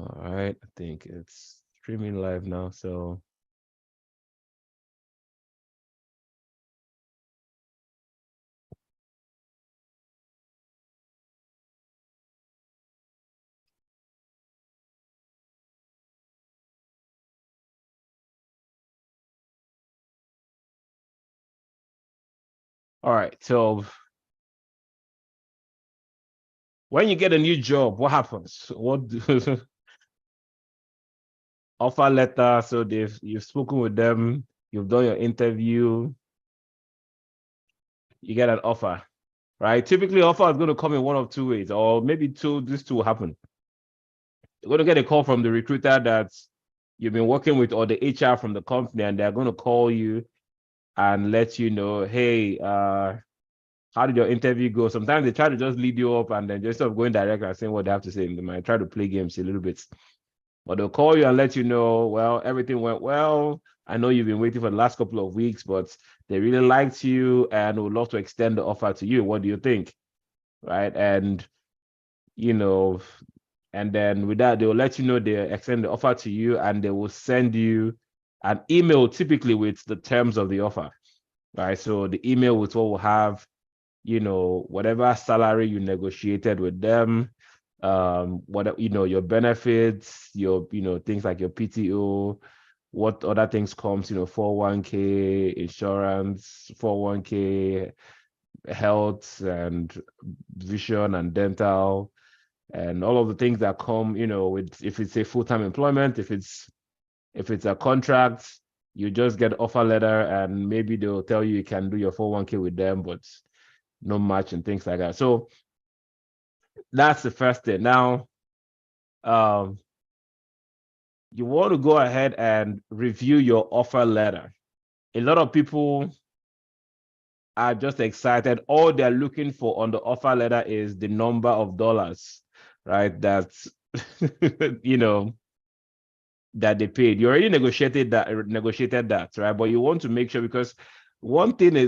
All right, I think it's streaming live now. So, all right. So, when you get a new job, what happens? What offer letter? So you've spoken with them, you've done your interview, you get an offer, right? Typically, offer is going to come in one of two ways, or maybe two. These two will happen. You're going to get a call from the recruiter that you've been working with, or the HR from the company, and they're going to call you and let you know, hey, how did your interview go? Sometimes they try to just lead you up and then just sort of going direct and saying what they have to say. They might try to play games a little bit, but they'll call you and let you know, well, everything went well. I know you've been waiting for the last couple of weeks, but they really liked you and would love to extend the offer to you. What do you think? Right. And, you know, and then with that, they'll let you know they extend the offer to you and they will send you an email typically with the terms of the offer. Right. So the email with what will have, whatever salary you negotiated with them, what your benefits, your things like your PTO, what other things comes, 401k, insurance, 401k, health and vision and dental, and all of the things that come, with if it's a full-time employment, if it's a contract, you just get offer letter and maybe they'll tell you can do your 401k with them, but no match and things like that. So that's the first thing. Now, um, you want to go ahead and review your offer letter. A lot of people are just excited. All they're looking for on the offer letter is the number of dollars, right? That's that they paid. You already negotiated that, right? But you want to make sure, because one thing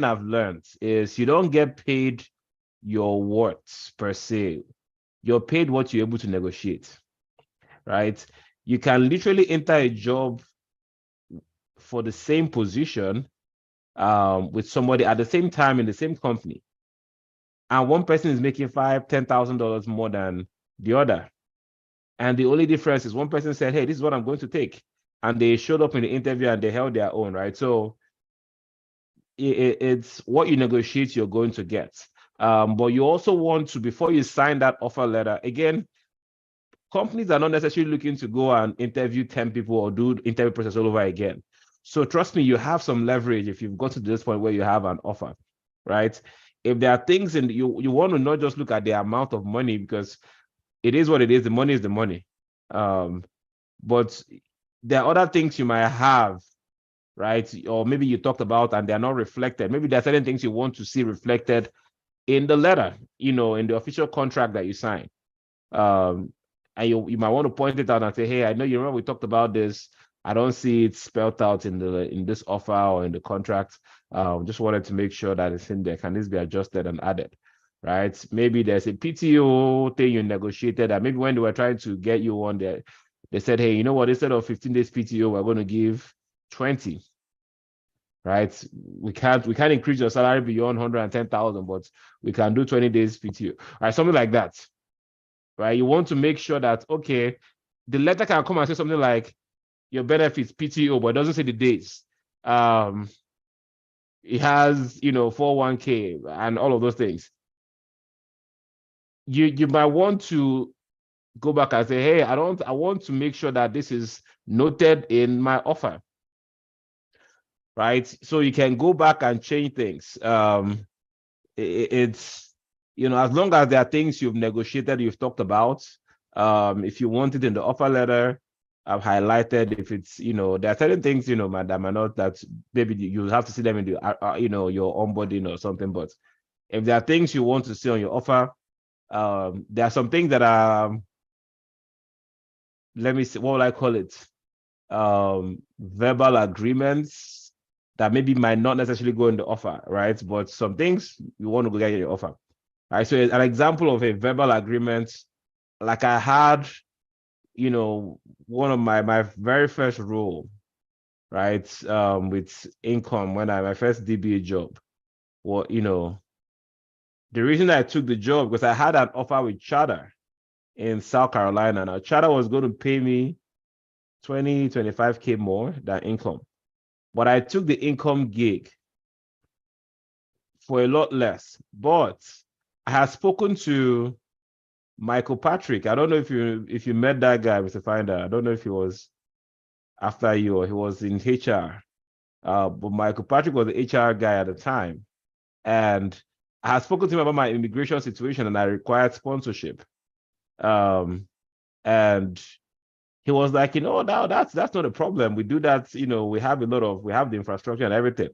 I've learned is you don't get paid your worth per se. You're paid what you're able to negotiate, right? You can literally enter a job for the same position with somebody at the same time in the same company, and one person is making $5,000-$10,000 more than the other. And the only difference is one person said, hey, this is what I'm going to take. And they showed up in the interview and they held their own, right? So it's what you negotiate, you're going to get. But you also want to, before you sign that offer letter, again, companies are not necessarily looking to go and interview 10 people or do interview process all over again. So trust me, you have some leverage if you've got to this point where you have an offer, right? If there are things you want to not just look at the amount of money, because it is what it is. The money is the money. But there are other things you might have, right? Or maybe you talked about and they're not reflected. Maybe there are certain things you want to see reflected in the letter, in the official contract that you sign. And you might want to point it out and say, hey, I know you remember we talked about this. I don't see it spelled out in this offer or in the contract. Just wanted to make sure that it's in there. Can this be adjusted and added? Right? Maybe there's a PTO thing you negotiated, and maybe when they were trying to get you on there, they said, hey, you know what? Instead of 15 days PTO, we're going to give 20. Right? We can't increase your salary beyond 110,000, but we can do 20 days PTO. Right? Something like that. Right? You want to make sure that, okay, the letter can come and say something like your benefits PTO, but it doesn't say the days. It has 401k and all of those things. You might want to go back and say, hey, I want to make sure that this is noted in my offer, right? So you can go back and change things. It's as long as there are things you've negotiated, you've talked about. If you want it in the offer letter, I've highlighted. If it's there are certain things that might not, that maybe you have to see them in the your onboarding or something. But if there are things you want to see on your offer, there are some things that are, let me see, what will I call it? Verbal agreements that maybe might not necessarily go in the offer, right? But some things you want to go get in your offer. Right. So an example of a verbal agreement like I had, one of my very first role, right, with income when my first DBA job. Well, the reason that I took the job because I had an offer with Charter in South Carolina. Now, Charter was going to pay me 25K more than income. But I took the income gig for a lot less. But I had spoken to Michael Patrick. I don't know if you met that guy, Mr. Finder. I don't know if he was after you or he was in HR. But Michael Patrick was the HR guy at the time. And I had spoken to him about my immigration situation and I required sponsorship. And he was like, no, that's not a problem. We do that, we have the infrastructure and everything.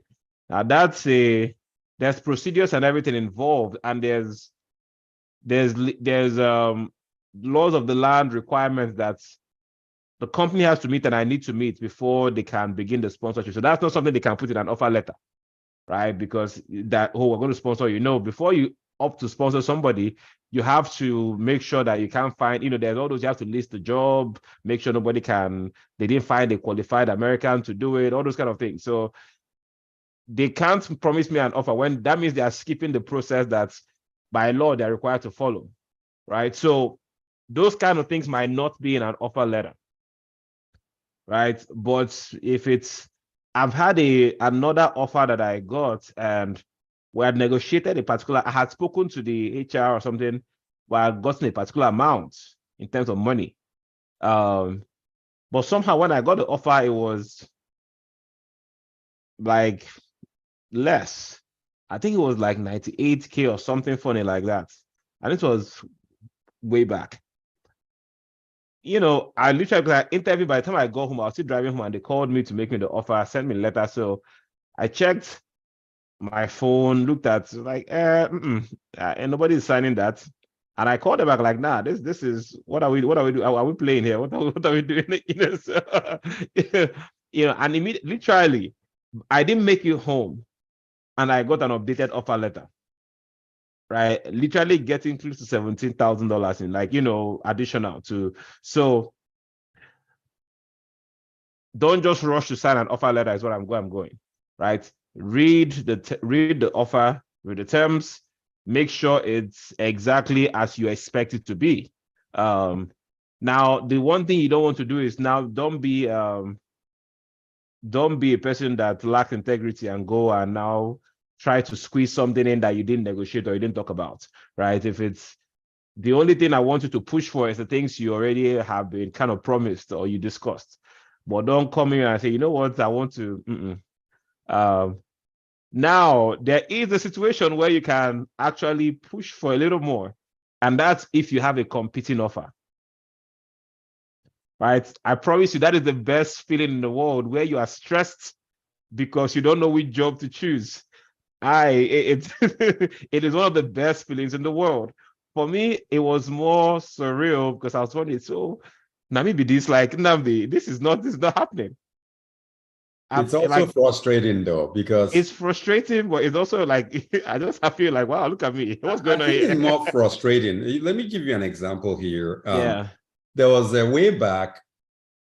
Now there's procedures and everything involved, and there's laws of the land requirements that the company has to meet and I need to meet before they can begin the sponsorship. So that's not something they can put in an offer letter, right? Because we're going to sponsor you. Before you opt to sponsor somebody, you have to make sure that you can't find, there's all those, you have to list the job, make sure they didn't find a qualified American to do it, all those kind of things. So they can't promise me an offer when that means they are skipping the process that by law they're required to follow, right? So those kind of things might not be in an offer letter, right? But if I've had another offer that I got and we had negotiated I had spoken to the HR or something, where I had gotten a particular amount in terms of money. But somehow when I got the offer, it was like less. I think it was like 98K or something funny like that. And it was way back. I literally, because I interviewed, by the time I got home, I was still driving home and they called me to make me the offer, sent me a letter. So I checked my phone, looked at like, and nobody's signing that. And I called them back like, nah, this is what are we doing? Are we playing here? What are we doing? So, and immediately, literally, I didn't make it home, and I got an updated offer letter. Right, literally getting close to $17,000 in additional to. So don't just rush to sign an offer letter. Is what I'm going. Right, read the offer, read the terms, make sure it's exactly as you expect it to be. Now, the one thing you don't want to do is don't be a person that lacks integrity and go and now try to squeeze something in that you didn't negotiate or you didn't talk about, right? If it's the only thing I want you to push for is the things you already have been kind of promised or you discussed, but don't come in and say, you know what, I want to. Now, there is a situation where you can actually push for a little more, and that's if you have a competing offer. Right? I promise you that is the best feeling in the world, where you are stressed because you don't know which job to choose. It is one of the best feelings in the world. For me, it was more surreal because I was wondering, so Namibia, this is not happening. It's also frustrating though, because it's frustrating, but it's also like I just feel like, wow, look at me. What's going on here? It's more frustrating. Let me give you an example here. Yeah. There was a way back,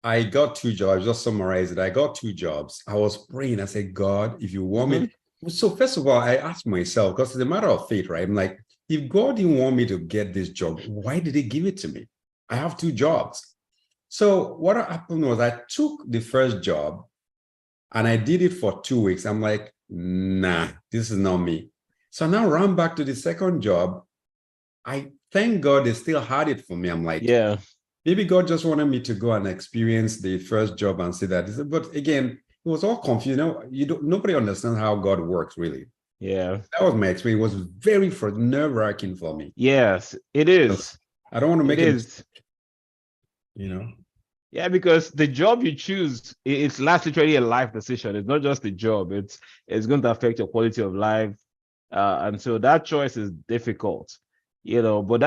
I got 2 jobs. Just summarize it. I got 2 jobs. I was praying. I said, God, if you want me. So first of all, I asked myself, because it's a matter of faith, right? I'm like, if God didn't want me to get this job, why did he give it to me? I have 2 jobs. So what happened was I took the first job and I did it for 2 weeks. I'm like, nah, this is not me. So now ran back to the second job. I thank God they still had it for me. I'm like, yeah, maybe God just wanted me to go and experience the first job and see that. But again, it was all confused. Nobody understands how God works, really. Yeah. That was my experience. It was very nerve-wracking for me. Yes, it is. I don't want to make it. Yeah, because the job you choose, it's literally a life decision. It's not just the job. It's going to affect your quality of life. And so that choice is difficult, but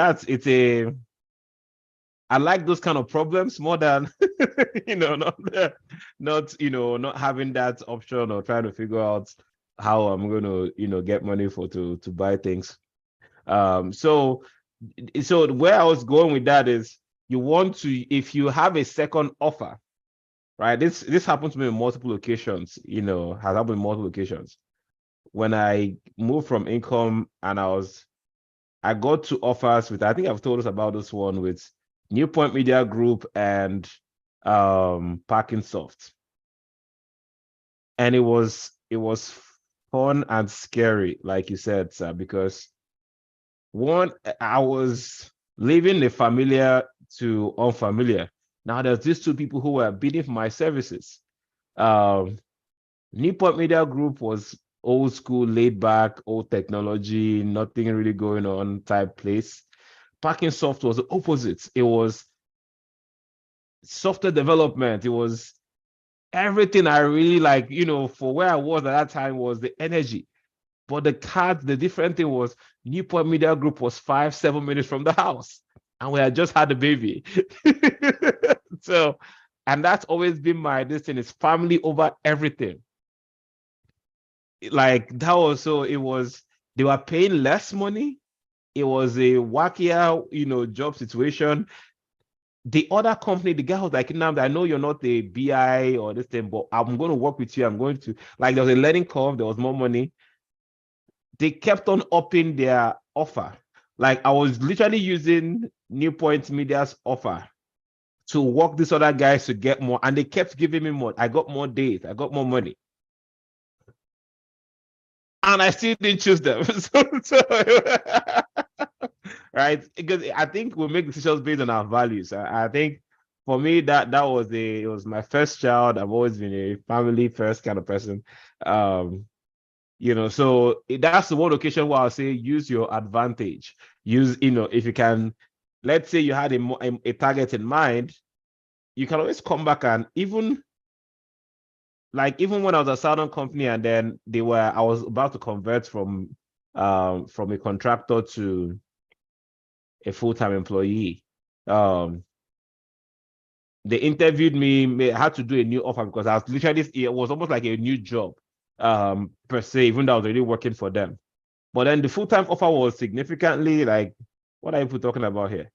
I like those kind of problems more than, not having that option or trying to figure out how I'm going to, get money to buy things. So So where I was going with that is you want to, if you have a second offer, right? This happened to me on multiple occasions, has happened on multiple occasions. When I moved from income and I got two offers with, I think I've told us about this one with New Point Media Group and Parking Soft. And it was fun and scary, like you said, sir, because one, I was leaving the familiar to unfamiliar. Now there's these two people who were bidding for my services. Um, Newport Media Group was old school, laid back, old technology, nothing really going on type place. Parking Soft was the opposite. It was software development. It was everything I really like, for where I was at that time was the energy. But the different thing was Newport Media Group was 5-7 minutes from the house. And we had just had a baby. So, and that's always been my this thing is family over everything. Like that was so it was they were paying less money. It was a wackier, job situation. The other company, the guy was like, "Now I know you're not a BI or this thing, but I'm going to work with you. I'm going to like there was a learning curve, there was more money." They kept on upping their offer. Like I was literally using New Point Media's offer to work these other guys to get more, and they kept giving me more. I got more days, I got more money, and I still didn't choose them. Right? Because I think we make decisions based on our values. I think for me that was it was my first child. I've always been a family first kind of person. So that's the one occasion where I'll say use your advantage. Use, if you can, let's say you had a target in mind, you can always come back and even when I was a Southern company and then I was about to convert from a contractor to a full-time employee. They interviewed me, I had to do a new offer because I was literally, it was almost like a new job per se, even though I was already working for them. But then the full-time offer was significantly like, what are you talking about here?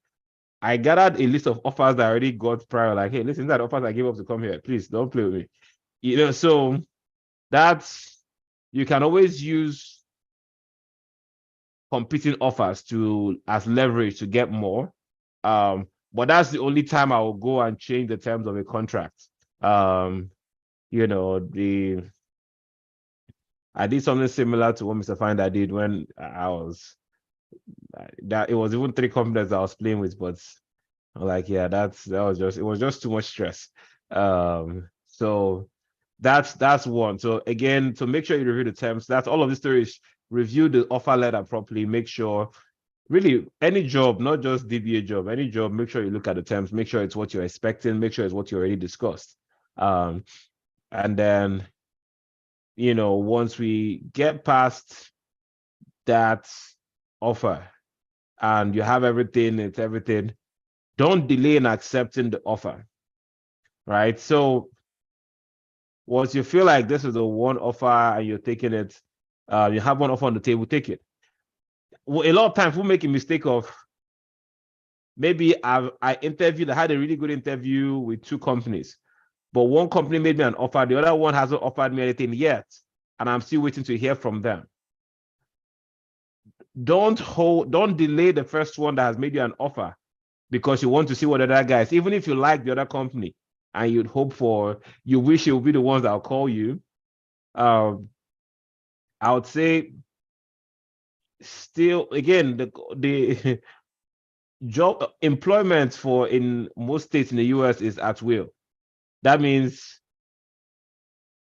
I gathered a list of offers that I already got prior, like, hey, listen, that offers I gave up to come here. Please don't play with me. So you can always use competing offers as leverage to get more. But that's the only time I will go and change the terms of a contract. I did something similar to what Mr. Finder did when I was that it was even 3 companies I was playing with, but I'm like, yeah, it was just too much stress. So that's one. So again, to make sure you review the terms, that's all of the stories. Review the offer letter properly. Make sure, really, any job, not just DBA job, any job, make sure you look at the terms. Make sure it's what you're expecting. Make sure it's what you already discussed. And then, once we get past that offer and you have everything, it's everything, don't delay in accepting the offer, right? So once you feel like this is the one offer and you're taking it, you have one offer on the table, take it. Well, a lot of times we'll make a mistake of maybe I had a really good interview with 2 companies, but one company made me an offer, the other one hasn't offered me anything yet, and I'm still waiting to hear from them. Don't delay the first one that has made you an offer because you want to see what the other guys, even if you like the other company and you wish it would be the ones that'll call you. I would say still, again, the job employment in most states in the US is at will. That means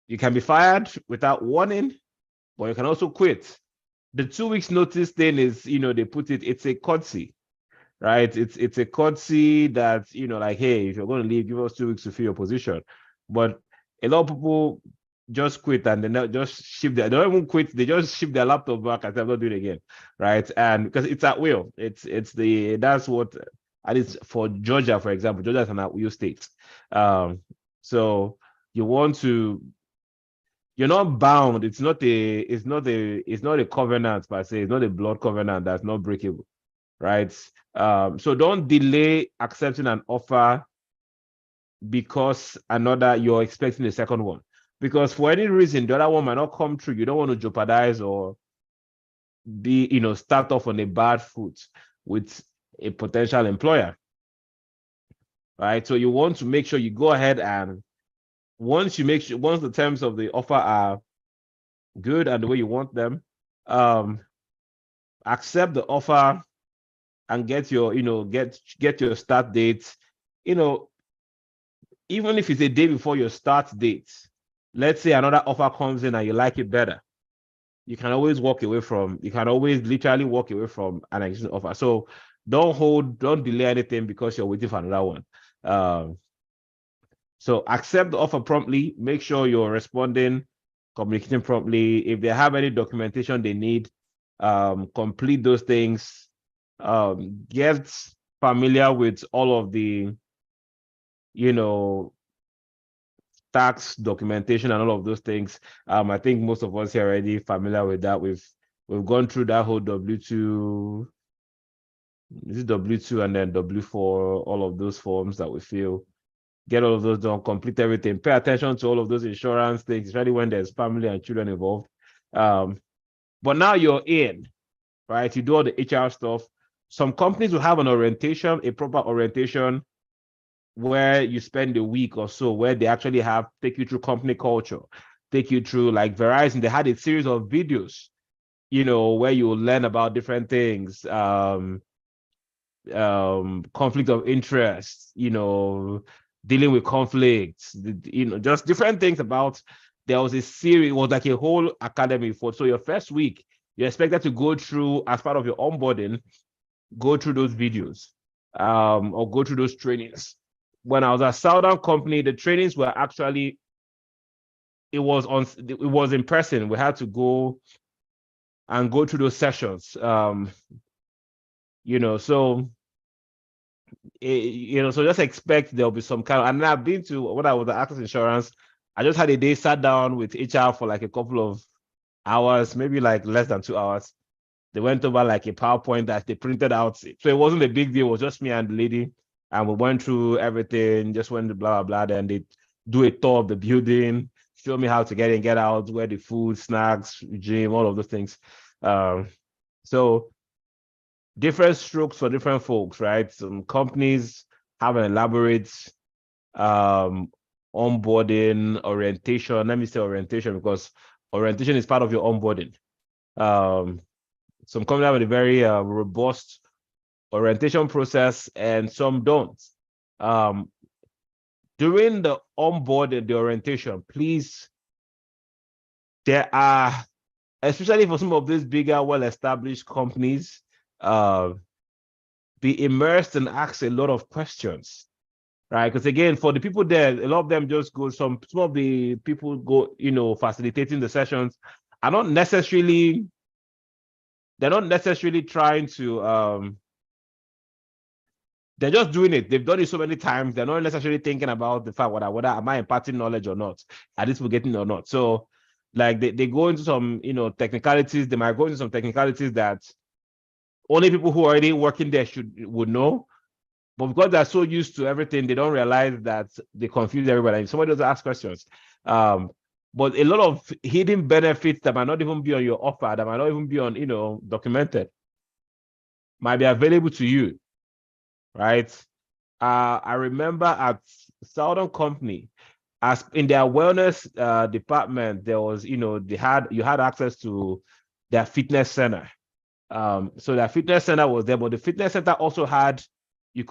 you can be fired without warning, but you can also quit. The 2 weeks notice thing is, they put it's a courtesy, right? It's a courtesy that, like, hey, if you're going to leave, give us 2 weeks to fill your position. But a lot of people just quit and then just they don't even quit, they just ship their laptop back and say, I'm not doing it again, right? And because it's at will, that's what, at least for Georgia, for example, Georgia is an at will state. So you want to, you're not bound. It's not a covenant per se. It's not a blood covenant that's not breakable. right? So don't delay accepting an offer because you're expecting a second one. Because for any reason, the other one might not come true. You don't want to jeopardize or start off on a bad foot with a potential employer, right? So you want to make sure you go ahead and once the terms of the offer are good and the way you want them, accept the offer and get your, get your start date. Even if it's a day before your start date, let's say another offer comes in and you like it better, you can always literally walk away from an existing offer. So don't delay anything because you're waiting for another one. So accept the offer promptly, make sure you're responding, communicating promptly. If they have any documentation they need, complete those things. Get familiar with all of the, tax documentation and all of those things. I think most of us here are already familiar with that. We've gone through that whole W2, is it W2 and then W4, all of those forms that we fill. Get all of those done, complete everything. Pay attention to all of those insurance things, especially when there's family and children involved. But now you're in, right? You do all the HR stuff. Some companies will have an orientation, a proper orientation, where you spend a week or so, where they actually take you through company culture, take you through, like Verizon, they had a series of videos, where you will learn about different things, conflict of interest, dealing with conflicts, just different things about. There was a series, it was like a whole academy so your first week, you're expected to go through, as part of your onboarding, go through those videos, or go through those trainings. When I was at Southern Company, the trainings were actually, it was in person. We had to go through those sessions. So so just expect there'll be some and I've been to, when I was at Access Insurance, I just had a day, sat down with HR for like a couple of hours, maybe like less than 2 hours. They went over like a PowerPoint that they printed out. So it wasn't a big deal. It was just me and the lady. And we went through everything, just went to blah, blah, blah. Then they do a tour of the building, show me how to get in, get out, where the food, snacks, gym, all of those things. So different strokes for different folks, right? Some companies have an elaborate onboarding orientation. Let me say orientation because orientation is part of your onboarding. Some companies have a very robust orientation process and some don't. During the onboarding, the orientation, please, there are, especially for some of these bigger, well-established companies, be immersed and ask a lot of questions, right? Because again, for the people there, a lot of them just go, some of the people go, facilitating the sessions are not necessarily, they're not necessarily trying to, they're just doing it. They've done it so many times. They're not necessarily thinking about the fact whether am I imparting knowledge or not, are this forgetting or not. So like they go into some, technicalities. They might go into some technicalities that only people who are already working there would know. But because they're so used to everything, they don't realize that they confuse everybody. And somebody does ask questions. But a lot of hidden benefits that might not even be on your offer, that might not even be on, documented, might be available to you, right? I remember at Southern Company, as in their wellness department, there was, you had access to their fitness center. So their fitness center was there, but the fitness center also had, there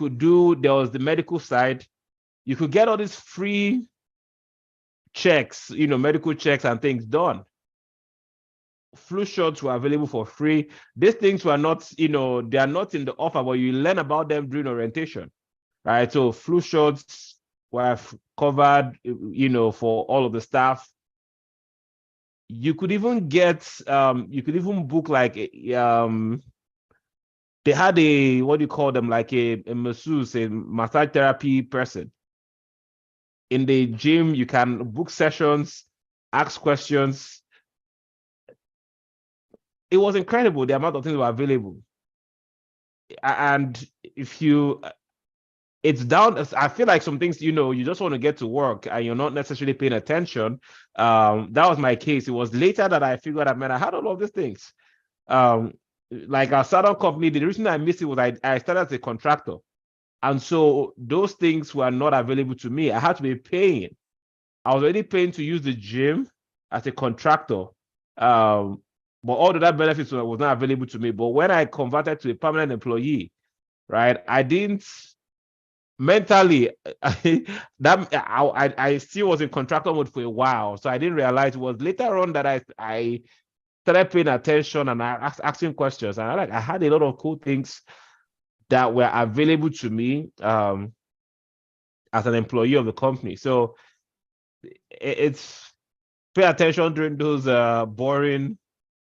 was the medical side. You could get all these free checks, medical checks and things done. Flu shots were available for free. These things were not, they are not in the offer, but you learn about them during orientation, right? So flu shots were covered, for all of the staff. You could even book like, they had what do you call them? Like a masseuse, a massage therapy person. In the gym, you can book sessions, ask questions. It was incredible, the amount of things that were available. and if you, it's down. I feel like some things, you just want to get to work and you're not necessarily paying attention. That was my case. It was later that I figured out, man, I had all of these things. Like our startup company, the reason I missed it was I started as a contractor. And so those things were not available to me. I had to be paying. I was already paying to use the gym as a contractor. Um, but all of that benefits was not available to me. But when I converted to a permanent employee, right, I didn't mentally I still was in contractor mode for a while. So I didn't realize it was later on that I started paying attention and I asking questions. And I had a lot of cool things that were available to me as an employee of the company. So it's pay attention during those boring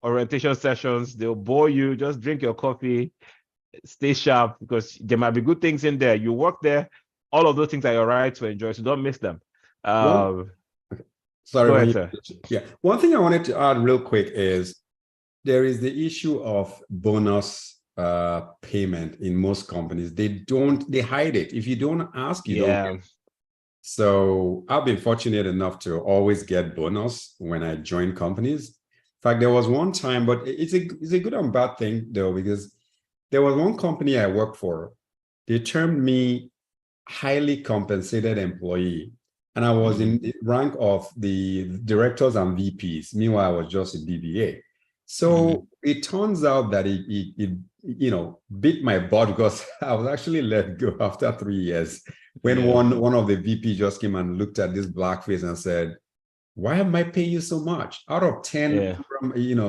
orientation sessions. They'll bore you. Just drink your coffee, stay sharp, because there might be good things in there. You work there, all of those things are your right to enjoy, so don't miss them. One, sorry, Go ahead, sir. Yeah, one thing I wanted to add real quick is there is the issue of bonus payment in most companies. They hide it. If you don't ask, you don't get. So I've been fortunate enough to always get bonus when I join companies. In fact, there was one time, but it's a good and bad thing though, because there was one company I worked for. They termed me highly compensated employee, and I was in the rank of the directors and VPs. Meanwhile, I was just a DBA. So it turns out that it beat my butt because I was actually let go after 3 years when one of the VP just came and looked at this blackface and said, "Why am I paying you so much? Out of 10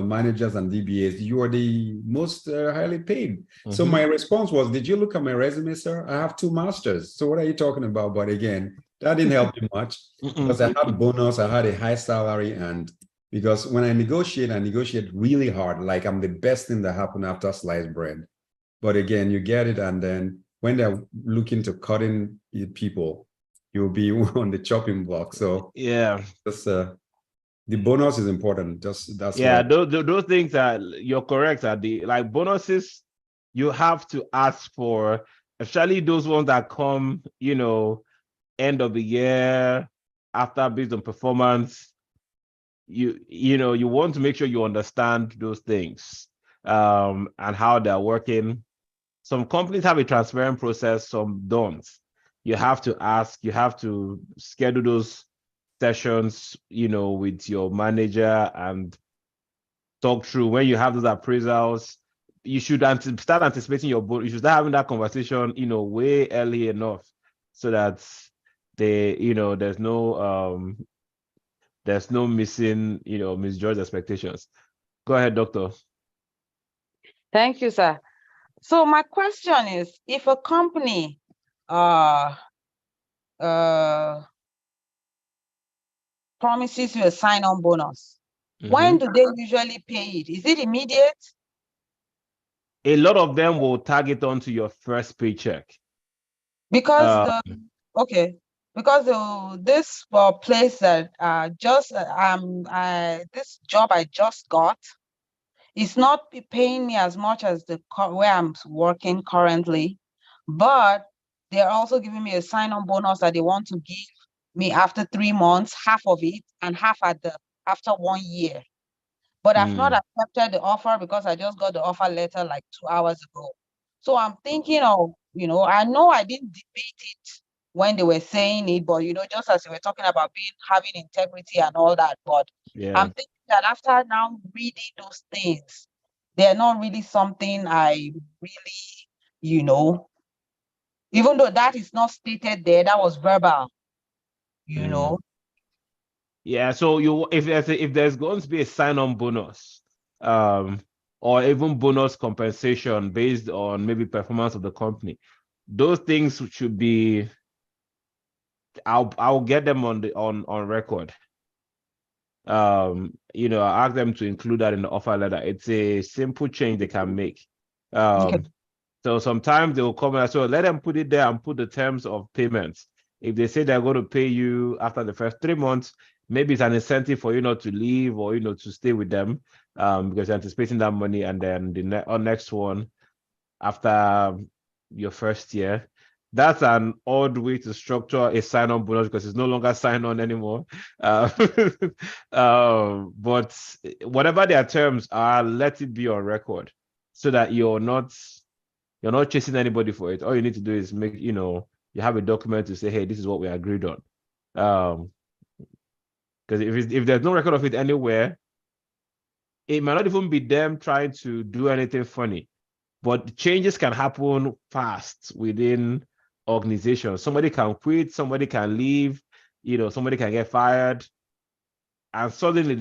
managers and DBAs, you are the most highly paid." So my response was, "Did you look at my resume, sir? I have 2 masters. So what are you talking about?" But again, that didn't help me much because I had bonus, I had a high salary, and because when I negotiate really hard, like I'm the best thing that happened after sliced bread. But again, you get it, and then when they're looking to cutting people, you'll be on the chopping block. So just the bonus is important. Just that's those things are, you're correct. Are the like bonuses you have to ask for, especially those ones that come, end of the year after based on performance. You want to make sure you understand those things and how they're working. Some companies have a transparent process, some don't. You have to ask, you have to schedule those sessions, with your manager and talk through. When you have those appraisals, you should start anticipating your bonus. You should start having that conversation, way early enough so that there's no missing, misjudged expectations. Go ahead, doctor. Thank you, sir. So my question is, if a company promises you a sign-on bonus, when do they usually pay it? Is it immediate? A lot of them will tag it onto your first paycheck. Because this place that this job I just got is not paying me as much as where I'm working currently, but they're also giving me a sign-on bonus that they want to give me after 3 months, half of it, and half after 1 year. But I've not accepted the offer because I just got the offer letter like 2 hours ago. So I'm thinking of, I know I didn't debate it when they were saying it, but just as you were talking about having integrity and all that, but I'm thinking that after now reading those things, they're not really something I really, even though that is not stated there, that was verbal, Yeah, so if there's going to be a sign-on bonus, or even bonus compensation based on maybe performance of the company, those things should be. I'll get them on record. I ask them to include that in the offer letter. It's a simple change they can make. So sometimes they will come and so let them put it there and put the terms of payments. If they say they're going to pay you after the first 3 months, maybe it's an incentive for you not to leave or to stay with them, because you're anticipating that money. And then the next one, after your first year. That's an odd way to structure a sign-on bonus because it's no longer sign-on anymore. But whatever their terms are, let it be on record so that you're not chasing anybody for it. All you need to do is make, you have a document to say, hey, this is what we agreed on. Because if there's no record of it anywhere, it might not even be them trying to do anything funny. But changes can happen fast within organizations. Somebody can quit, somebody can leave, somebody can get fired. And suddenly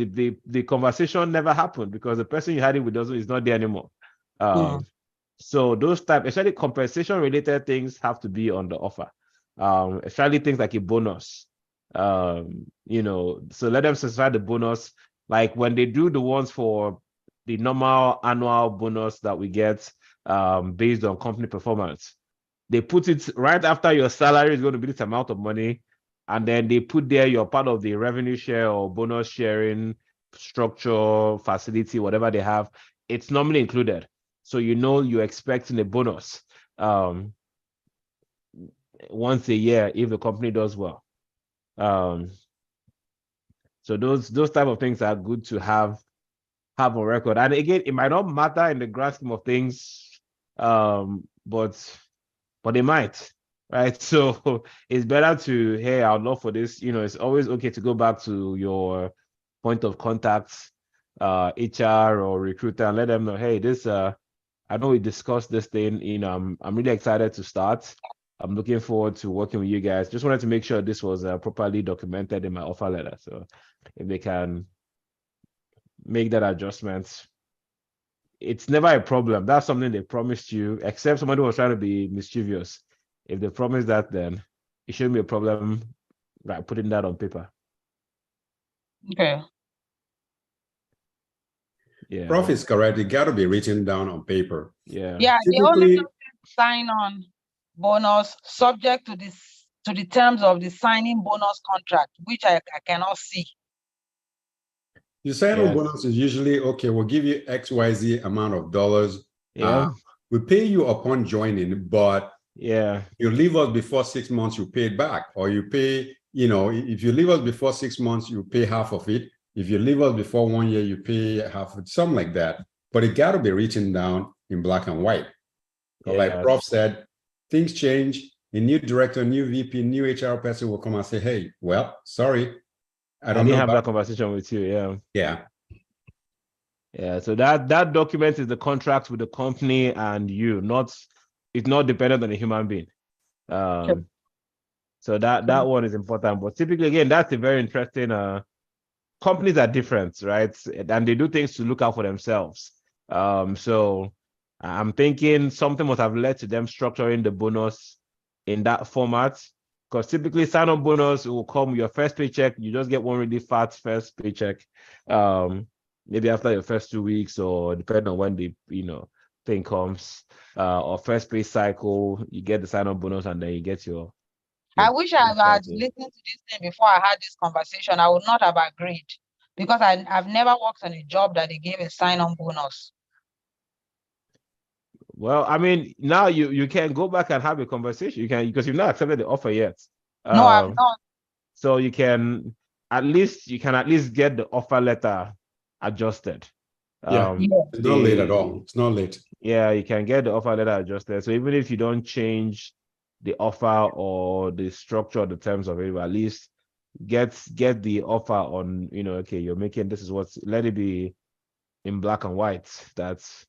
the conversation never happened because the person you had it with is not there anymore. So those type, especially compensation related things, have to be on the offer. Especially things like a bonus. So let them specify the bonus. Like when they do the ones for the normal annual bonus that we get based on company performance, they put it right after your salary is going to be this amount of money, and then they put there you're part of the revenue share or bonus sharing structure, facility, whatever they have. It's normally included. So you're expecting a bonus once a year if the company does well. So those type of things are good to have on record. And again, it might not matter in the grand scheme of things, but they might, right? So it's better to, hey, I'd love for this. It's always okay to go back to your point of contact, HR or recruiter, and let them know, hey, this I know we discussed this thing. I'm really excited to start. I'm looking forward to working with you guys. Just wanted to make sure this was properly documented in my offer letter. So if they can make that adjustment, it's never a problem. That's something they promised you, except somebody was trying to be mischievous. If they promise that, then it shouldn't be a problem, right? Putting that on paper. Okay. Yeah. Prof is correct. It got to be written down on paper. Yeah. Yeah, they only Typically, sign on bonus subject to the terms of the signing bonus contract, which I cannot see. the sign-on Yes. bonus is usually, okay, we'll give you XYZ amount of dollars. Yeah. We pay you upon joining, but Yeah. you leave us before 6 months, you pay it back. Or you pay, if you leave us before 6 months, you pay half of it. If you leave us before 1 year, you pay half of it, something like that. But it got to be written down in black and white. Yeah. Like Prof said, things change. A new director, new VP, new HR person will come and say, hey, well, sorry, I don't didn't know have about that conversation with you. Yeah. Yeah. Yeah. So that document is the contract with the company and you, it's not dependent on a human being. So that one is important. But typically, again, that's a very interesting companies are different, right? And they do things to look out for themselves. So I'm thinking something must have led to them structuring the bonus in that format. Because typically sign-on bonus will come your first paycheck, you just get one really fat first paycheck. Maybe after your first 2 weeks, or depending on when the thing comes, or first pay cycle, you get the sign-on bonus and then you get your I wish I had listened to this thing before I had this conversation. I would not have agreed because I've never worked on a job that they gave a sign-on bonus. Well, I mean, now you can go back and have a conversation. You can, because you've not accepted the offer yet. No, I'm not. So you can at least get the offer letter adjusted. It's not late at all. It's not late. Yeah, you can get the offer letter adjusted. So even if you don't change the offer or the structure or the terms of it, at least get the offer on, okay, you're making, this is let it be in black and white. That's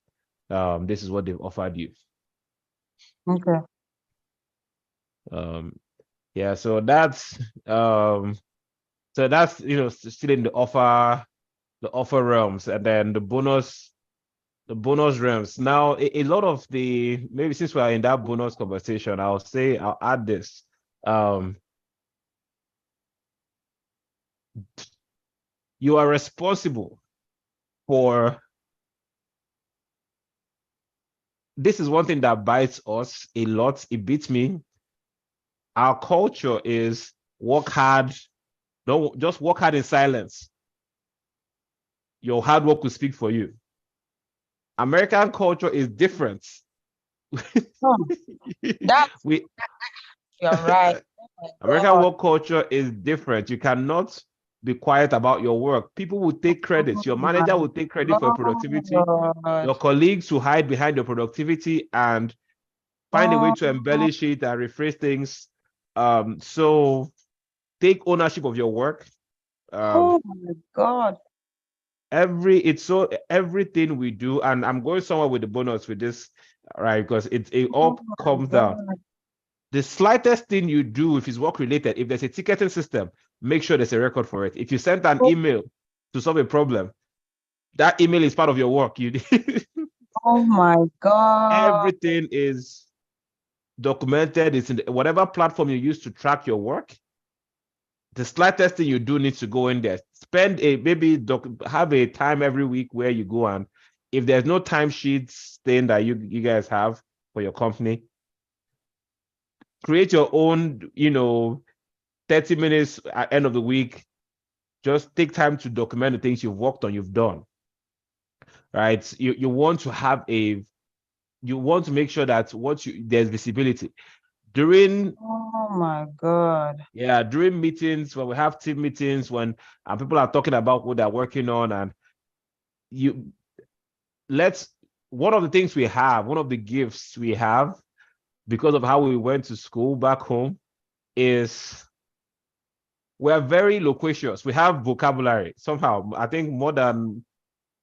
this is what they've offered you. Okay. Yeah, so that's still in the offer realms, and then the bonus realms. Now a lot of maybe since we are in that bonus conversation, I'll add this. You are responsible for, this is one thing that bites us a lot. It beats me. Our culture is work hard. Don't just work hard in silence. Your hard work will speak for you. American culture is different. Hmm. That's we you're right. Oh my American God. work culture is different. You cannot be quiet about your work. People will take credits. Your Oh my manager will take credit for your productivity. Your God. colleagues will hide behind your productivity and find a way Oh, to embellish it and rephrase things. So take ownership of your work. Um, oh my God. everything we do, and I'm going somewhere with the bonus with this, right? Because it Oh all my comes down. God. The slightest thing you do, if it's work related, if there's a ticketing system, make sure there's a record for it. If you send an Oh, email to solve a problem, that email is part of your work. You oh my God. everything is documented. It's in whatever platform you use to track your work. The slightest thing you do needs to go in there. Spend a maybe have a time every week where you go, and if there's no timesheets thing that you guys have for your company, create your own, 30 minutes at end of the week. Just take time to document the things you've worked on, you've done, right? You want to have you want to make sure that there's visibility during, Oh my God. yeah, during meetings, when we have team meetings, when people are talking about what they're working on, and you let's one of the things we have, one of the gifts we have because of how we went to school back home is we're very loquacious. We have vocabulary somehow. I think more than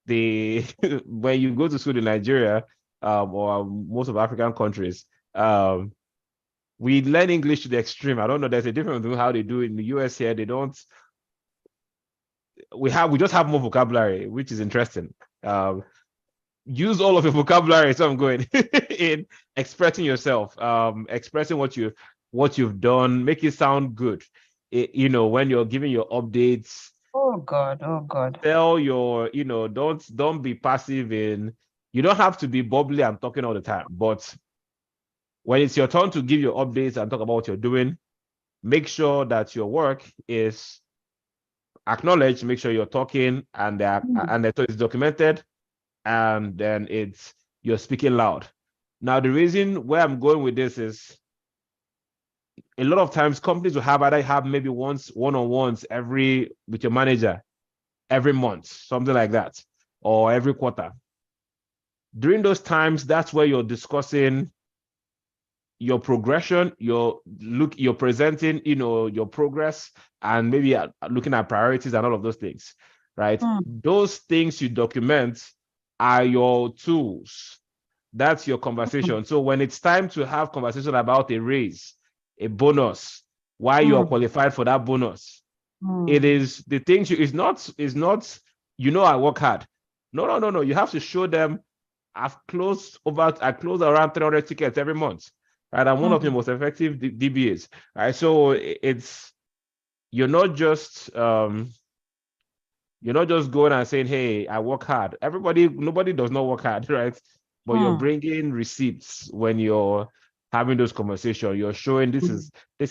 the when you go to school in Nigeria, or most of African countries, we learn English to the extreme. I don't know. There's a difference between how they do it in the US here. They don't. We just have more vocabulary, which is interesting. Use all of your vocabulary. So I'm going in expressing yourself, expressing what you've done, make it sound good. When you're giving your updates, Oh God. Oh God. tell your, don't be passive in. You don't have to be bubbly and talking all the time, but when it's your turn to give your updates and talk about what you're doing, make sure that your work is acknowledged. Make sure you're talking Hmm. and that it's documented, and then you're speaking loud. Now, the reason where I'm going with this is a lot of times companies will either have maybe one-on-ones with your manager every month, something like that, or every quarter. During those times, that's where you're discussing your progression, you're presenting, your progress, and maybe looking at priorities and all of those things, right? Hmm. Those things you document are your tools. That's your conversation. So when it's time to have conversation about a raise, a bonus, why you are Hmm. qualified for that bonus, it Hmm. is the things is not, I work hard. No. You have to show them I close around 300 tickets every month, right? I'm one of the Hmm. most effective DBAs, right? So you're not just going and saying, "Hey, I work hard." Nobody does not work hard, right? But you're Hmm. bringing receipts when you're having those conversations. You're showing this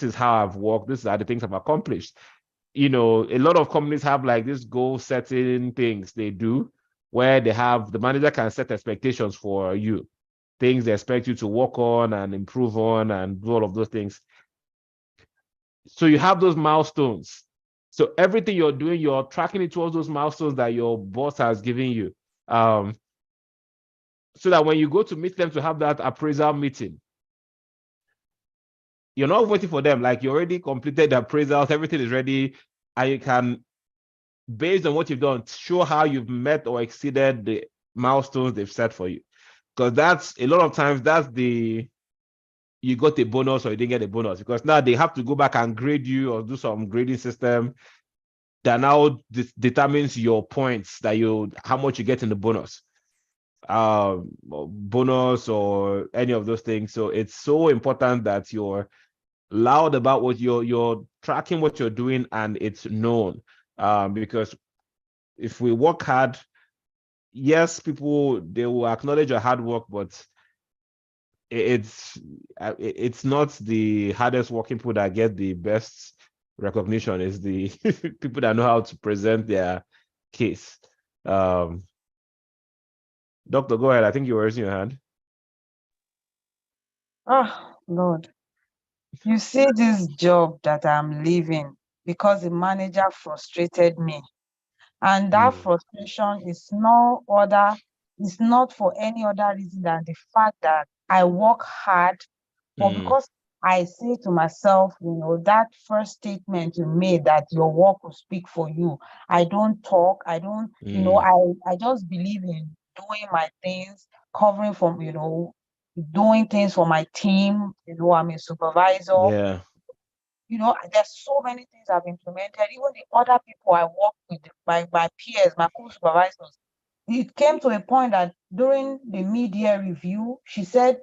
is how I've worked. This is how the things I've accomplished. A lot of companies have like this goal setting things they do where the manager can set expectations for you, things they expect you to work on and improve on and do all of those things. So you have those milestones. So everything you're doing, you're tracking it towards those milestones that your boss has given you. Um, so that when you go to meet them to have that appraisal meeting, you're not waiting for them. Like you already completed the appraisals, everything is ready, and you can, based on what you've done, show how you've met or exceeded the milestones they've set for you. Because that's a lot of times you got a bonus or you didn't get a bonus, because now they have to go back and grade you or do some grading system that now determines your points how much you get in the bonus, bonus or any of those things. So it's so important that you're loud about what you're tracking, what you're doing, and it's known. Because if we work hard, yes, people, they will acknowledge your hard work, but it's not the hardest working people that get the best recognition. It's the people that know how to present their case. Doctor, go ahead. I think you were raising your hand. Ah, Lord. You see this job that I'm leaving because the manager frustrated me. And that Mm, frustration is not for any other reason than the fact that I work hard, but mm, because I say to myself, that first statement you made that your work will speak for you. I don't talk, I don't, mm. I just believe in doing my things, covering from, doing things for my team. I'm a supervisor. Yeah. There's so many things I've implemented. Even the other people I work with, my peers, my co-supervisors, it came to a point that during the mid-year review, she said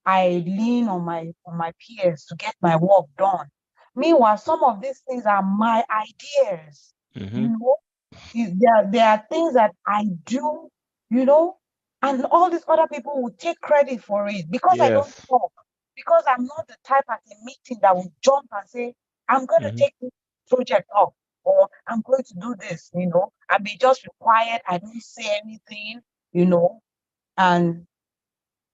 I lean on my peers to get my work done. Meanwhile, some of these things are my ideas. Mm-hmm. You know, there are things that I do, you know, and all these other people will take credit for it because I don't Yes. talk, because I'm not the type at a meeting that will jump and say, I'm going to Mm-hmm. take this project up or I'm going to do this, I may just be quiet, I don't say anything, and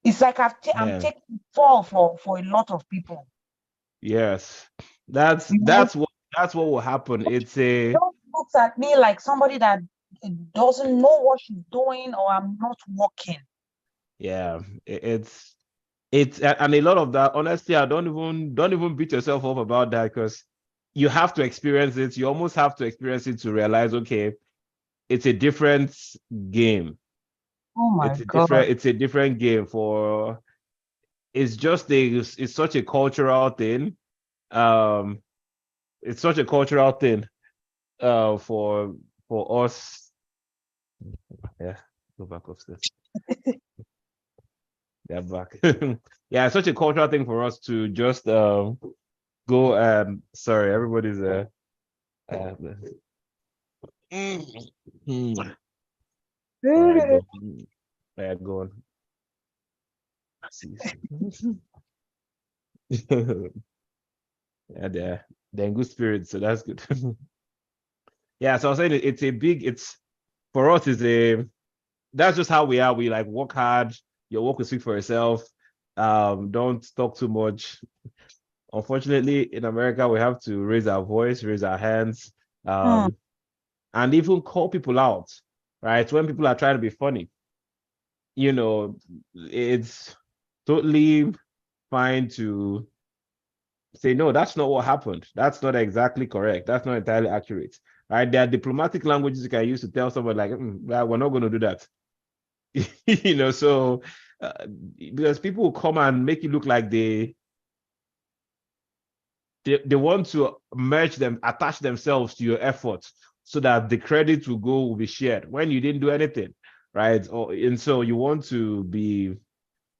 it's like I'm Yeah. taking fall for a lot of people. Yes. That's You know, that's what that's what will happen. It's a don't look at me like somebody that doesn't know what she's doing or I'm not working. yeah. It's and a lot of that. Honestly, I don't even beat yourself up about that because you have to experience it. You almost have to experience it to realize, okay, it's a different game. Oh my God. It's a different game for it's such a cultural thing. Um, it's such a cultural thing for us. Yeah, go back upstairs. Yeah, back. Yeah, it's such a cultural thing for us to just go and sorry, everybody's uh mm, all right, go. All right, go on. See. Yeah, they're in good spirits, so that's good. Yeah, so I was saying it's for us, that's just how we are. We like work hard, your work will speak for yourself. Don't talk too much. Unfortunately, in America, we have to raise our voice, raise our hands, Hmm. um, and even call people out, right? When people are trying to be funny, you know, it's totally fine to say, no, that's not what happened. That's not exactly correct. That's not entirely accurate. Right? There are diplomatic languages you can use to tell someone like, well, we're not going to do that. So because people will come and make you look like they want to attach themselves to your efforts so that the credit will be shared when you didn't do anything, right? And so you want to be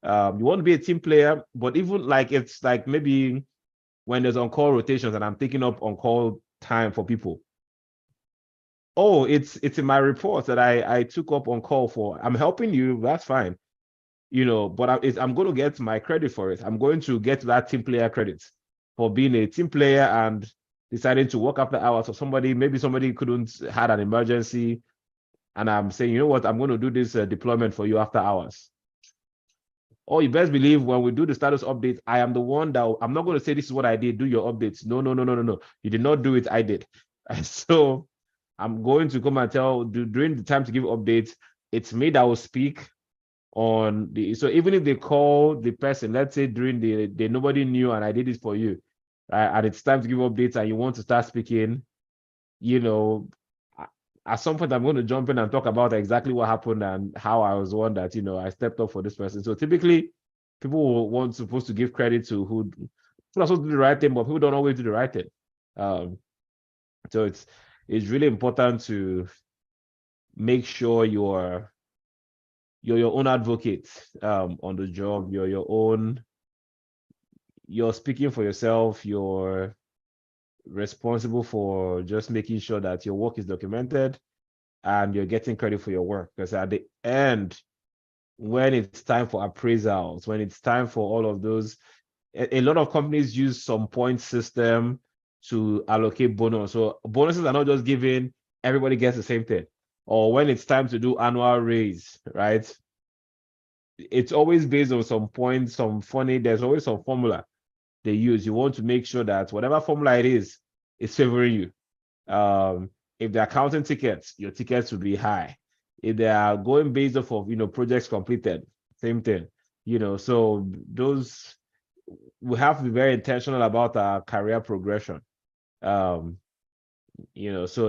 a team player, but even like it's like maybe when there's on-call rotations and I'm taking up on-call time for people. Oh, it's in my report that I took up on call for. I'm helping you. That's fine, but I'm going to get my credit for it. I'm going to get that team player credit for being a team player and deciding to work after hours. Or maybe somebody couldn't had an emergency, and I'm saying, you know what, I'm going to do this deployment for you after hours. Oh, you best believe when we do the status update, I am the one that I'm not going to say this is what I did. Do your updates. No, no, no, no, no, no. You did not do it. I did. So I'm going to come and during the time to give updates, it's me that will speak on so even if they call the person, let's say during the nobody knew and I did it for you, right? And it's time to give updates and you want to start speaking, you know, at some point I'm going to jump in and talk about exactly what happened and how I was one that, I stepped up for this person. So typically people supposed to give credit to who people are supposed to do the right thing, but people don't always do the right thing. So it's really important to make sure you're your own advocate on the job. You're speaking for yourself. You're responsible for just making sure that your work is documented and you're getting credit for your work. Because at the end, when it's time for appraisals, when it's time for all of those, a lot of companies use some point system to allocate bonus. So bonuses are not just given, everybody gets the same thing. Or when it's time to do annual raise, right? it's always based on some points, some funny. There's always some formula they use. You want to make sure that whatever formula it is favoring you. If they're counting tickets, your tickets will be high. If they are going based off of projects completed, same thing. So those, we have to be very intentional about our career progression. So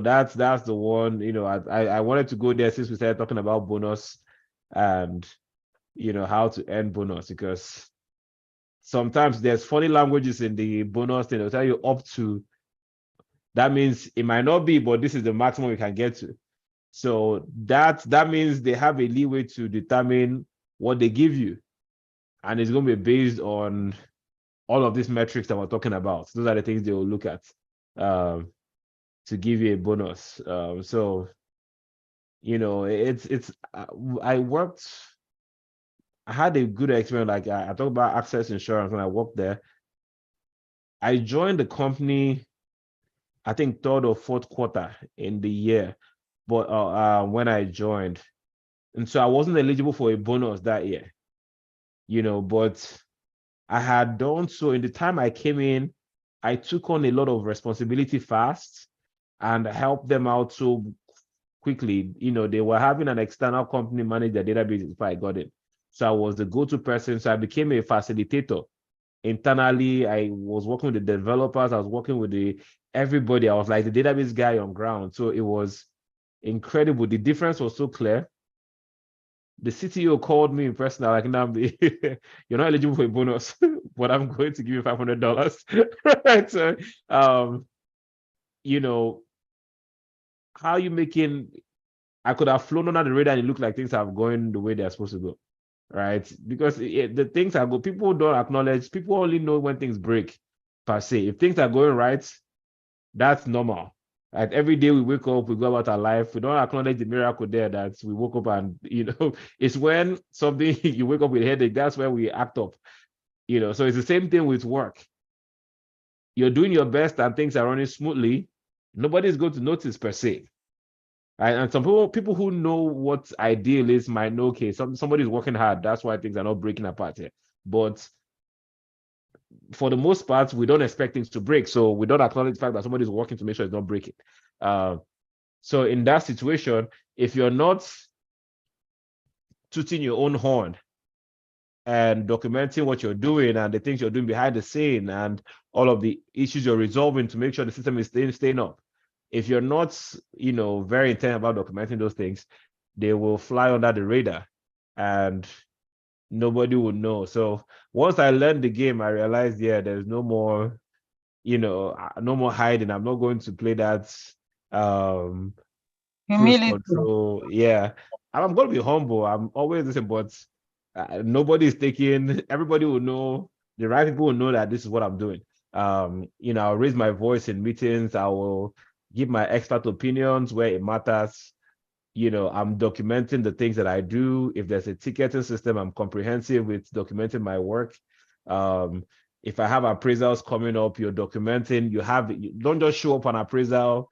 that's the one. I wanted to go there since we started talking about bonus and how to earn bonus, because sometimes there's funny languages in the bonus thing. They'll tell you up to. That means it might not be, but this is the maximum you can get to. So that means they have a leeway to determine what they give you, and it's going to be based on all of these metrics that we're talking about. Those are the things they will look at to give you a bonus. So it's I had a good experience. Like I talked about Access Insurance when I worked there. I joined the company, I think third or fourth quarter in the year, but when I joined, and so I wasn't eligible for a bonus that year, but I had done so in the time I came in. I took on a lot of responsibility fast and helped them out so quickly. They were having an external company manage their database if I got it. So I was the go-to person. So I became a facilitator. Internally, I was working with the developers. I was working with everybody. I was like the database guy on ground. So it was incredible. The difference was so clear. The CTO called me in person, like, Namdi, you're not eligible for a bonus, but I'm going to give you $500. Right? So, how are you making? I could have flown under the radar and it looked like things are going the way they're supposed to go, right? Because the things are good. People don't acknowledge. People only know when things break, per se. If things are going right, that's normal. Like every day we wake up, we go about our life. We don't acknowledge the miracle there that we woke up and, it's when something you wake up with a headache, that's where we act up, So it's the same thing with work. You're doing your best and things are running smoothly. Nobody's going to notice per se. Right? And some people who know what ideal is might know, okay, somebody's working hard. That's why things are not breaking apart here. But for the most part, we don't expect things to break. So we don't acknowledge the fact that somebody's working to make sure it's not breaking. So in that situation, if you're not tooting your own horn and documenting what you're doing and the things you're doing behind the scene and all of the issues you're resolving to make sure the system is staying up, if you're not, very intent about documenting those things, they will fly under the radar and nobody would know. So once I learned the game, I realized, there's no more, no more hiding. I'm not going to play that cruise Humility. control. Yeah, I'm going to be humble. I'm always listening, but nobody is taking. Everybody will know. The right people will know that this is what I'm doing. I'll raise my voice in meetings. I will give my expert opinions where it matters. I'm documenting the things that I do. If there's a ticketing system, I'm comprehensive with documenting my work. If I have appraisals coming up, you're documenting. You don't just show up on appraisal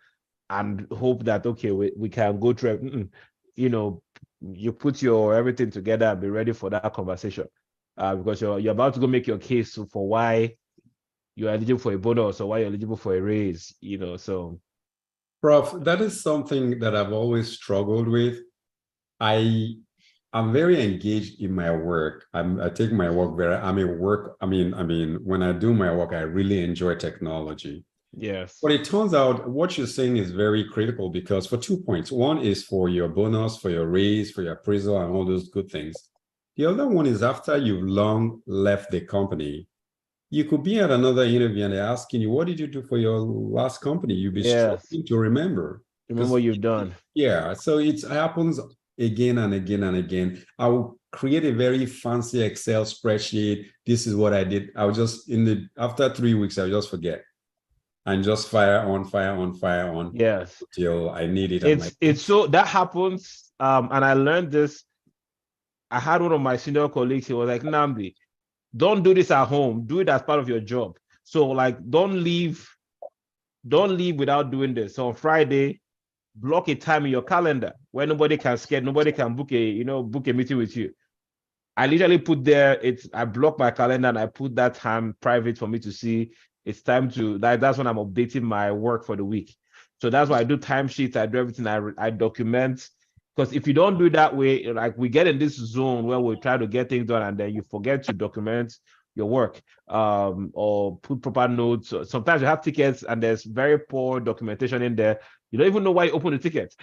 and hope that, okay, we can go through. You put your everything together and be ready for that conversation, because you're about to go make your case for why you're eligible for a bonus or why you're eligible for a raise. So. Prof, that is something that I've always struggled with. I'm very engaged in my work. I take my work very. When I do my work, I really enjoy technology. Yes. But it turns out what you're saying is very critical, because for 2 points. One is for your bonus, for your raise, for your appraisal, and all those good things. The other one is after you've long left the company, you could be at another interview and they're asking you, what did you do for your last company? You'll be struggling to remember. Remember what you've done. Yeah, so it happens again and again and again. I will create a very fancy Excel spreadsheet. This is what I did. I'll just, after 3 weeks, I'll just forget and just fire on. Yes. Till I need it. It's so that happens. And I learned this. I had one of my senior colleagues. He was like, Namdi, don't do this at home. Do it as part of your job. So like, don't leave without doing this. So on Friday, block a time in your calendar where nobody can book a meeting with you. I literally put there, I block my calendar and I put that time private for me to see. It's time to that's when I'm updating my work for the week. So that's why I do timesheets, I do everything, I document. Because if you don't do it that way, like we get in this zone where we try to get things done and then you forget to document your work, or put proper notes. Sometimes you have tickets and there's very poor documentation in there. You don't even know why you open the ticket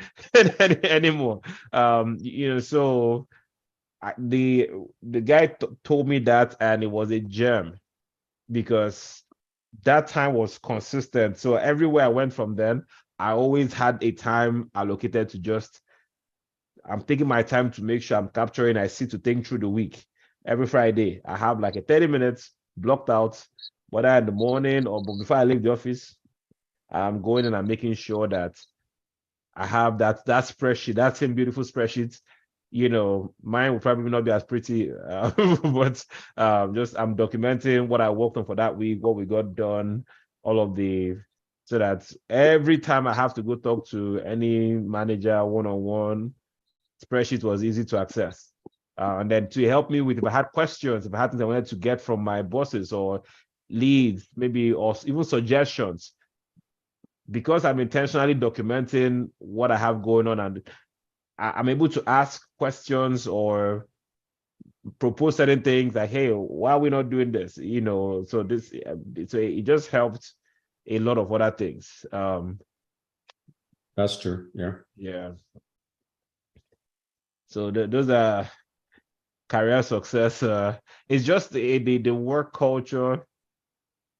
anymore. So the guy told me that, and it was a gem because that time was consistent. So everywhere I went from then, I always had a time allocated to just, I'm taking my time to make sure I'm capturing. I see to think through the week. Every Friday, I have like a 30 minutes blocked out, whether in the morning or before I leave the office. I'm going and I'm making sure that I have that spreadsheet, that same beautiful spreadsheet. Mine will probably not be as pretty, but just I'm documenting what I worked on for that week, what we got done, all of so that every time I have to go talk to any manager one-on-one, spreadsheet was easy to access. And then to help me with if I had questions, if I had things I wanted to get from my bosses or leads, maybe, or even suggestions, because I'm intentionally documenting what I have going on, and I'm able to ask questions or propose certain things like, hey, why are we not doing this? So it just helped a lot of other things. That's true. Yeah. Yeah. So those are career success. It's just the work culture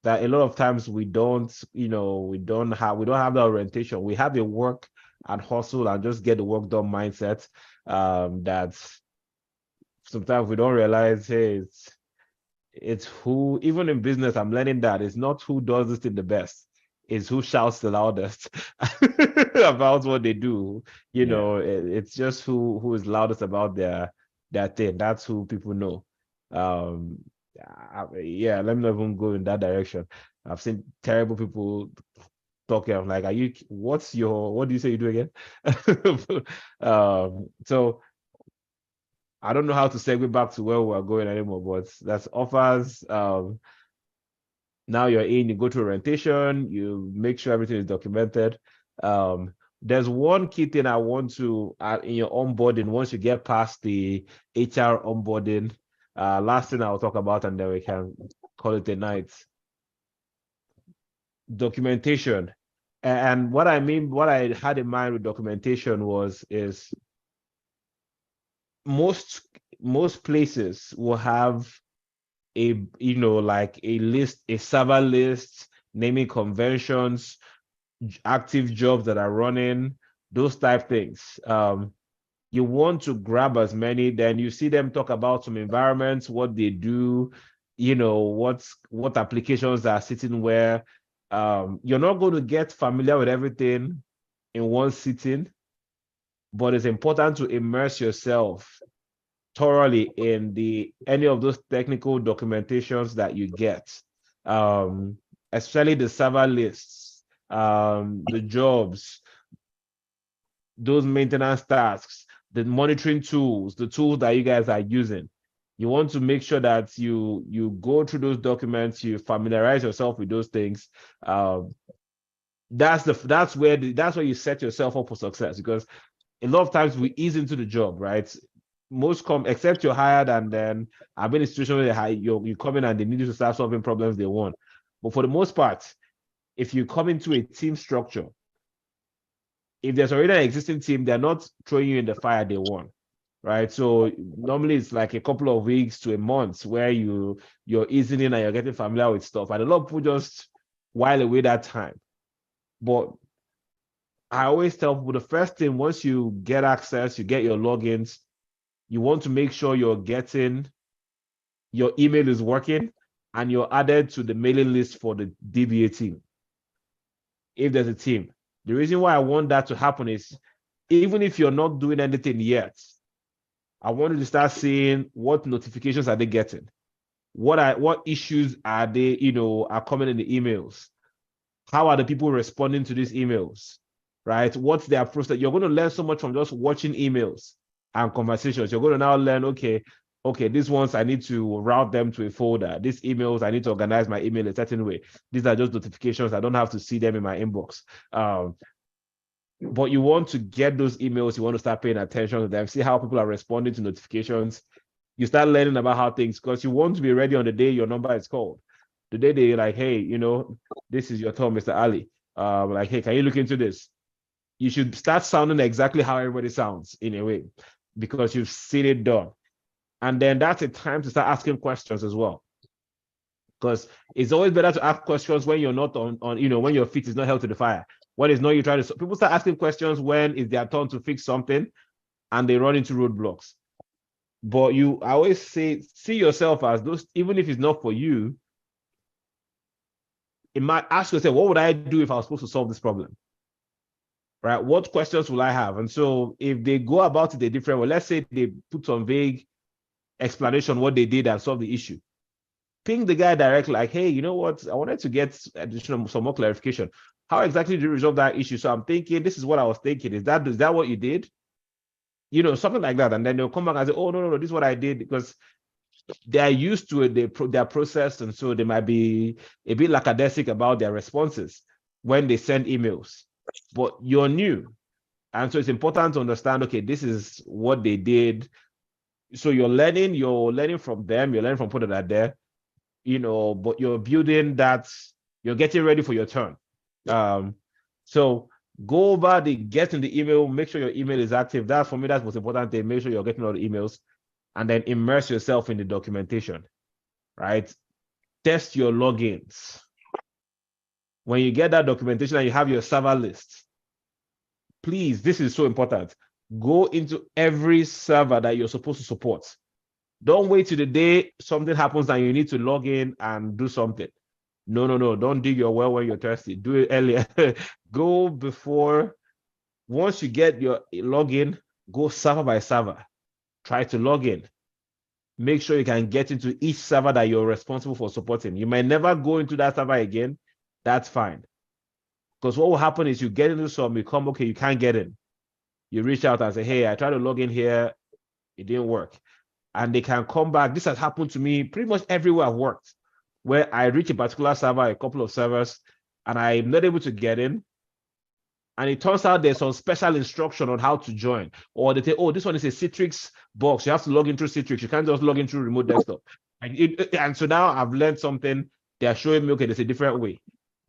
that a lot of times we don't have the orientation. We have a work and hustle and just get the work done mindset. That sometimes we don't realize, hey, it's who, even in business, I'm learning that it's not who does this thing the best, it's who shouts the loudest about what they do. It's just who is loudest about their thing. That's who people know. Yeah, let me not even go in that direction. I've seen terrible people talking. I'm like, what do you say you do again? So I don't know how to segue back to where we're going anymore, but that's offers. Now you're in, you go to orientation, you make sure everything is documented. There's one key thing I want to add in your onboarding once you get past the HR onboarding. Last thing I'll talk about, and then we can call it a night. Documentation. And what I had in mind with documentation is most places will have like a list, a server list, naming conventions, active jobs that are running, those type things. You want to grab as many, then you see them talk about some environments, what they do, what applications are sitting where. You're not going to get familiar with everything in one sitting, but it's important to immerse yourself thoroughly in any of those technical documentations that you get, especially the server lists, the jobs, those maintenance tasks, the monitoring tools, the tools that you guys are using. You want to make sure that you go through those documents, you familiarize yourself with those things. That's where you set yourself up for success, because a lot of times we ease into the job, right? Most except you're hired, and then I've been in a situation where you come in and they need you to start solving problems they want. But for the most part, if you come into a team structure, if there's already an existing team, they're not throwing you in the fire day one, right? So normally it's like a couple of weeks to a month where you're easing in and you're getting familiar with stuff. And a lot of people just while away that time. But I always tell people the first thing, once you get access, you get your logins, you want to make sure your email is working and you're added to the mailing list for the DBA team. If there's a team, the reason why I want that to happen is, even if you're not doing anything yet, I want you to start seeing what notifications are they getting, what issues are they, are coming in the emails, how are the people responding to these emails, right? What's their process? You're going to learn so much from just watching emails and conversations. You're going to now learn, okay, okay, these ones I need to route them to a folder. These emails, I need to organize my email a certain way. These are just notifications. I don't have to see them in my inbox. But you want to get those emails, you want to start paying attention to them, see how people are responding to notifications. You start learning about how things, because you want to be ready on the day your number is called. The day they're like, hey, this is your turn, Mr. Ali. Like, hey, can you look into this? You should start sounding exactly how everybody sounds in a way, because you've seen it done. And then that's a time to start asking questions as well. Because it's always better to ask questions when you're not on, when your feet is not held to the fire. When it's not you trying to, people start asking questions when it's their turn to fix something and they run into roadblocks. But I always say, see yourself as those, even if it's not for you, it might ask yourself, what would I do if I was supposed to solve this problem? Right? What questions will I have? And so if they go about it a different way, let's say they put some vague explanation what they did and solve the issue. Ping the guy directly, like, hey, you know what? I wanted to get some more clarification. How exactly did you resolve that issue? So I'm thinking, this is what I was thinking. Is that what you did? Something like that. And then they'll come back and say, oh, no, this is what I did, because they are used to it, their process. And so they might be a bit lackadaisical about their responses when they send emails. But you're new. And so it's important to understand, okay, this is what they did. So you're learning from them, you're learning from people that are there, but you're building that, you're getting ready for your turn. So go over get in the email, make sure your email is active. That's for me, that's most important thing. Make sure you're getting all the emails, and then immerse yourself in the documentation, right? Test your logins. When you get that documentation and you have your server list, please, this is so important. Go into every server that you're supposed to support. Don't wait till the day something happens and you need to log in and do something. No. Don't dig your well when you're thirsty. Do it earlier. Go before. Once you get your login, go server by server. Try to log in. Make sure you can get into each server that you're responsible for supporting. You might never go into that server again. That's fine. Because what will happen is you get into some, you come, okay, you can't get in. You reach out and say, hey, I tried to log in here. It didn't work. And they can come back. This has happened to me pretty much everywhere I've worked, where I reach a particular server, a couple of servers, and I'm not able to get in. And it turns out there's some special instruction on how to join. Or they say, oh, this one is a Citrix box. You have to log in through Citrix. You can't just log in through remote desktop. And so now I've learned something. They're showing me, okay, there's a different way.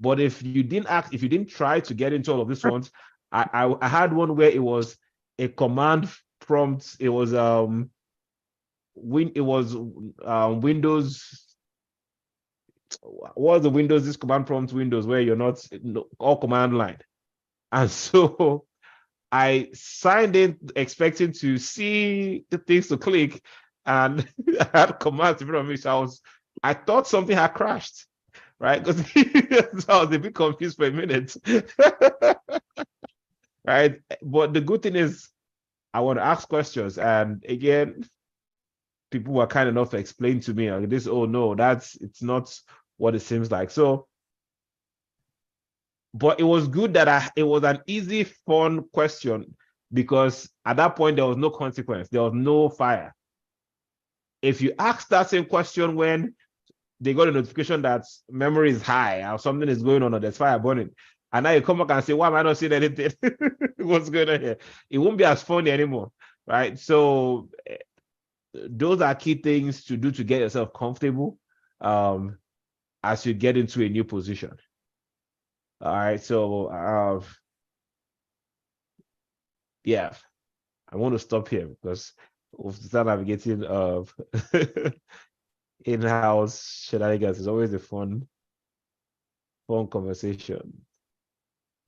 But if you didn't try to get into all of these ones, I had one where it was a command prompt. It was Windows. What was the Windows? This command prompt Windows where you're not all command line. And so I signed in expecting to see the things to click, and I had commands in front of me. So I thought something had crashed, right? Because so I was a bit confused for a minute. Right. But the good thing is I want to ask questions. And again, people were kind enough to explain to me like this, oh no, it's not what it seems like. So, but it was good that it was an easy, fun question, because at that point there was no consequence, there was no fire. If you ask that same question when they got a notification that memory is high or something is going on or there's fire burning, and now you come back and say, why am I not seeing anything? What's going on here? It won't be as funny anymore, right? So those are key things to do to get yourself comfortable as you get into a new position. All right, so yeah, I want to stop here because we'll start navigating of in-house shenanigans. It's always a fun conversation.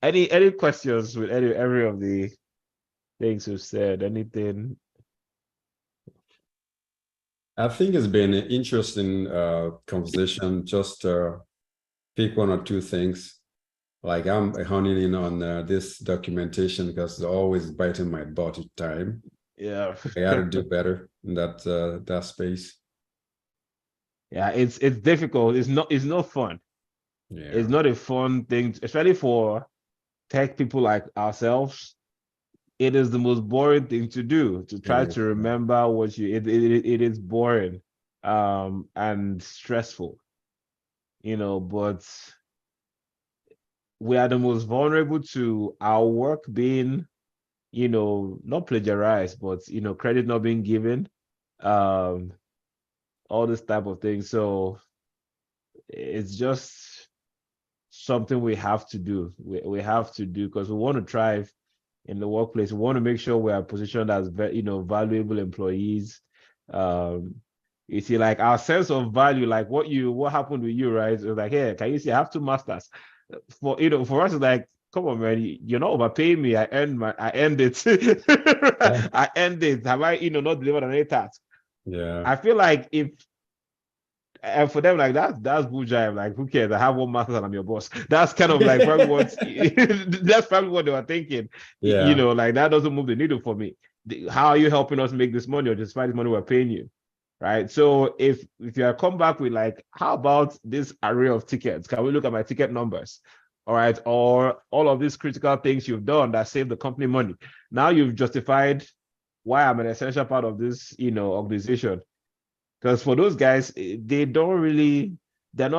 Any questions with every of the things you've said? Anything? I think it's been an interesting conversation. Just pick one or two things. Like I'm honing in on this documentation because it's always biting my butt at time. Yeah, I got to do better in that space. Yeah, it's difficult. It's not fun. Yeah, it's not a fun thing, especially for tech people like ourselves. it is the most boring thing to do, to try is, to remember what you it is boring and stressful, but we are the most vulnerable to our work being, not plagiarized, but credit not being given, um, all this type of thing. So it's just something we have to do. We have to do because we want to thrive in the workplace. We want to make sure we are positioned as valuable employees. Um, you see, like our sense of value, like what happened with you, right? It was like, hey, can you see I have 2 masters? For us, it's like, come on, man, you're not overpaying me. I earned it. yeah. I earned it. Have I, not delivered on any task? Yeah. I feel like if and for them, like that's bull jive. Like, who cares? I have 1 master and I'm your boss. That's kind of like probably what that's probably what they were thinking. Yeah. Like that doesn't move the needle for me. How are you helping us make this money, or despite this money we're paying you? Right. So if you come back with like, how about this array of tickets? Can we look at my ticket numbers? All right, or all of these critical things you've done that save the company money. Now you've justified why I'm an essential part of this, organization. Because for those guys, they don't really, they're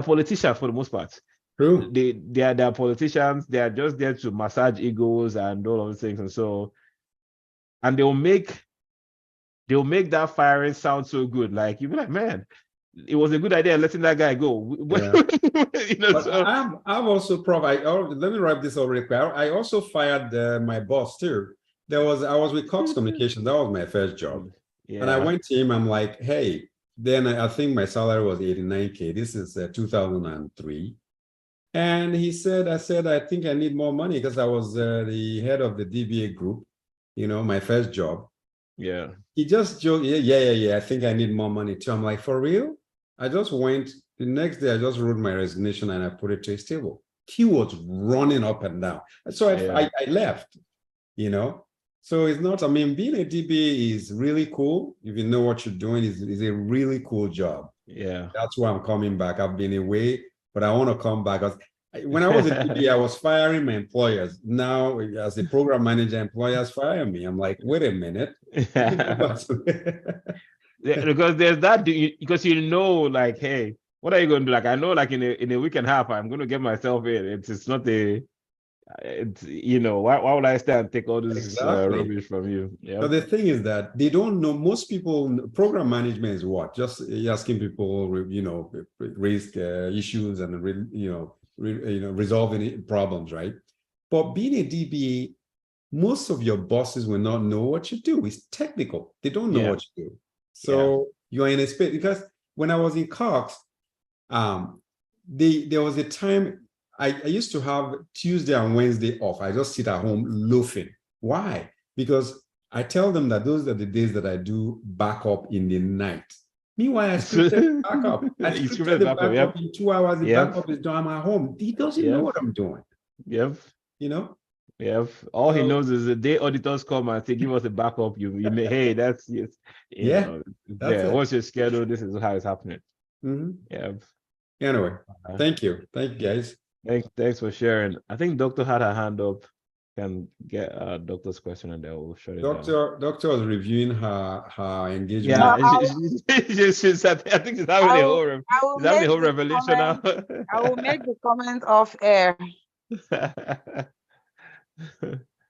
politicians for the most part. True. They're politicians. They are just there to massage egos and all of those things. And so, and they'll make that firing sound so good. Like, you'll be like, man, it was a good idea letting that guy go. Yeah. But So I'm also let me wrap this up real quick. I also fired my boss too. I was with Cox Communication. That was my first job. And I yeah, went to him, I'm like, hey, then I think my salary was 89K. This is 2003. And I said, I think I need more money because I was the head of the DBA group, my first job. yeah. He just joked, yeah. I think I need more money too. I'm like, for real? I just went the next day, I just wrote my resignation and I put it to his table. He was running up and down. So I left, So it's not, being a DBA is really cool. If you know what you're doing, is a really cool job. Yeah. That's why I'm coming back. I've been away, but I want to come back. When I was a DBA, I was firing my employers. Now, as a program manager, employers fire me. I'm like, wait a minute. Yeah, because there's that, because like, hey, what are you going to do? Like, I know, like in a week and a half, I'm going to get myself in. It's not why would I stay and take all this Exactly. rubbish from you? Yeah. So the thing is that they don't know. Most people, program management is what? Just asking people, raise issues and resolving problems, right? But being a DBA, most of your bosses will not know what you do. It's technical. They don't know what you do. So you're in a space, because when I was in Cox, there was a time I used to have Tuesday and Wednesday off. I just sit at home loafing. Why? Because I tell them that those are the days that I do backup in the night. Meanwhile, I scripted backup. I scripted the backup in 2 hours. The backup is done. I'm at home. He doesn't know what I'm doing. Yep. Yep. All he knows is the day auditors come and say, give us a backup. You may, hey, that's it. That's it. Once you're scheduled, this is how it's happening. Mm-hmm. Yeah. Anyway, thank you, guys. Thanks for sharing. I think Doctor had her hand up. Can get Doctor's question and then we'll shut it down. Doctor was reviewing her engagement. Yeah, I think she's having a whole revelation now. I will make the comment off air.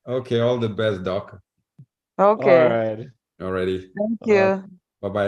Okay, all the best, Doc. Okay. All right. Alrighty. Thank you. Bye-bye.